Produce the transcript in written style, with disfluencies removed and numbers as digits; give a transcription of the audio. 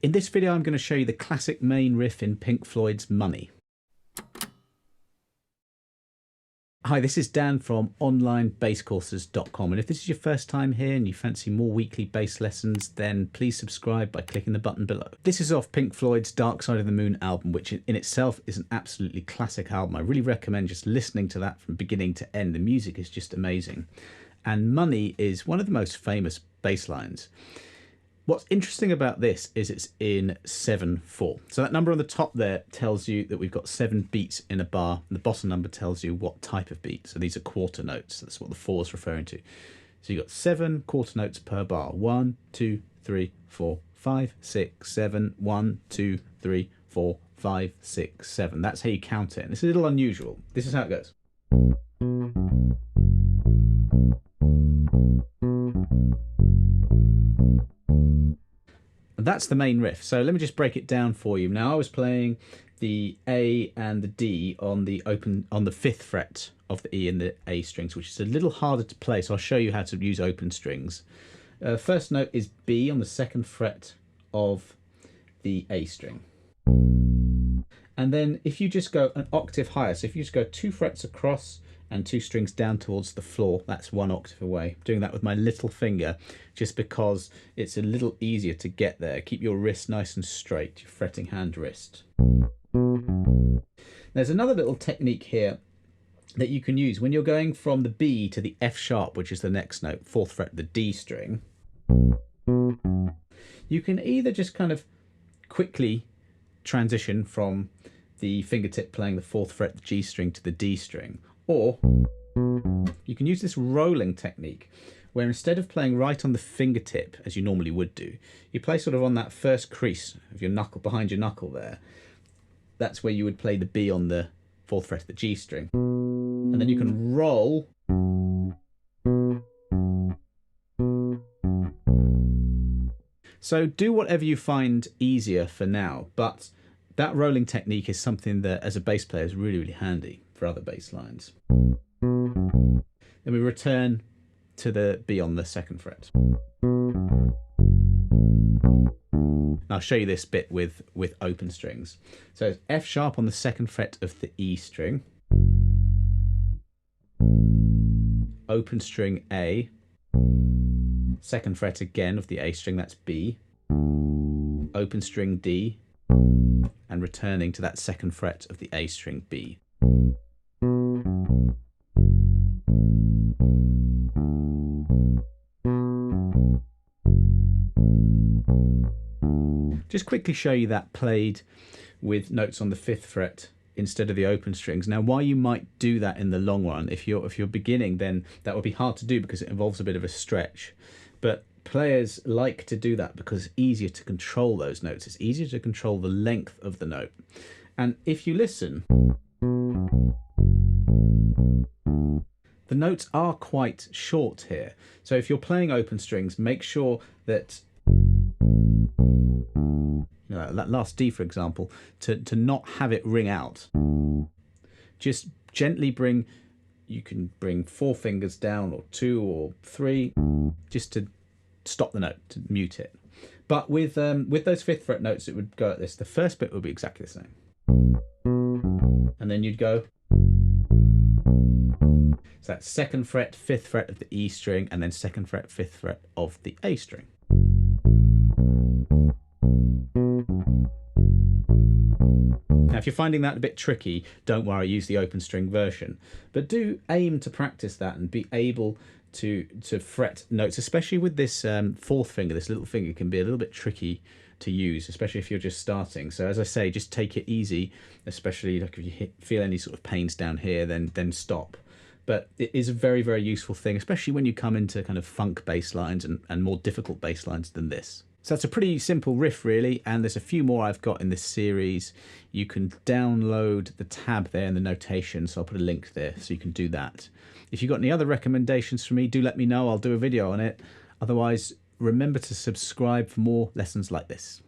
In this video, I'm going to show you the classic main riff in Pink Floyd's Money. Hi, this is Dan from onlinebasscourses.com, and if this is your first time here and you fancy more weekly bass lessons, then please subscribe by clicking the button below. This is off Pink Floyd's Dark Side of the Moon album, which in itself is an absolutely classic album. I really recommend just listening to that from beginning to end. The music is just amazing. And Money is one of the most famous bass lines. What's interesting about this is it's in 7/4. So that number on the top there tells you that we've got 7 beats in a bar, and the bottom number tells you what type of beat. So these are quarter notes. That's what the 4 is referring to. So you've got 7 quarter notes per bar. 1, 2, 3, 4, 5, 6, 7. 1, 2, 3, 4, 5, 6, 7. That's how you count it. And it's a little unusual. This is how it goes. And that's the main riff. So let me just break it down for you. Now I was playing the A and the D on the 5th fret of the E and the A strings, which is a little harder to play. So I'll show you how to use open strings. First note is B on the 2nd fret of the A string. And then if you just go an octave higher, so if you just go 2 frets across and 2 strings down towards the floor, that's 1 octave away. I'm doing that with my little finger just because it's a little easier to get there. Keep your wrist nice and straight, your fretting hand wrist. There's another little technique here that you can use when you're going from the B to the F sharp, which is the next note, 4th fret of the D string. You can either just kind of quickly transition from the fingertip playing the 4th fret, the G string, to the D string, or you can use this rolling technique where instead of playing right on the fingertip as you normally would do, you play sort of on that first crease of your knuckle, behind your knuckle there. That's where you would play the B on the 4th fret of the G string. And then you can roll So do whatever you find easier for now, but that rolling technique is something that as a bass player is really, really handy for other bass lines. Then we return to the B on the 2nd fret. And I'll show you this bit with open strings. So it's F sharp on the 2nd fret of the E string, open string A, 2nd fret again of the A string, that's B, open string D, and returning to that 2nd fret of the A string, B. Just quickly show you that played with notes on the 5th fret instead of the open strings. Now, why you might do that in the long run, if you're beginning, then that would be hard to do because it involves a bit of a stretch. But players like to do that because it's easier to control those notes. It's easier to control the length of the note. And if you listen, the notes are quite short here. So if you're playing open strings, make sure that that last D, for example, to not have it ring out. Just gently you can bring 4 fingers down, or 2 or 3, just to stop the note, to mute it. But with those 5th fret notes, it would go like this. The first bit would be exactly the same. And then you'd go. So that's 2nd fret, 5th fret of the E string, and then 2nd fret, 5th fret of the A string. Now, if you're finding that a bit tricky, don't worry, use the open string version. But do aim to practice that and be able to fret notes, especially with this 4th finger. This little finger can be a little bit tricky to use, especially if you're just starting. So as I say, just take it easy, especially like if you feel any sort of pains down here, then stop. But it is a very, very useful thing, especially when you come into kind of funk bass lines and more difficult bass lines than this. So that's a pretty simple riff, really, and there's a few more I've got in this series. You can download the tab there in the notation, so I'll put a link there so you can do that. If you've got any other recommendations for me, do let me know. I'll do a video on it. Otherwise, remember to subscribe for more lessons like this.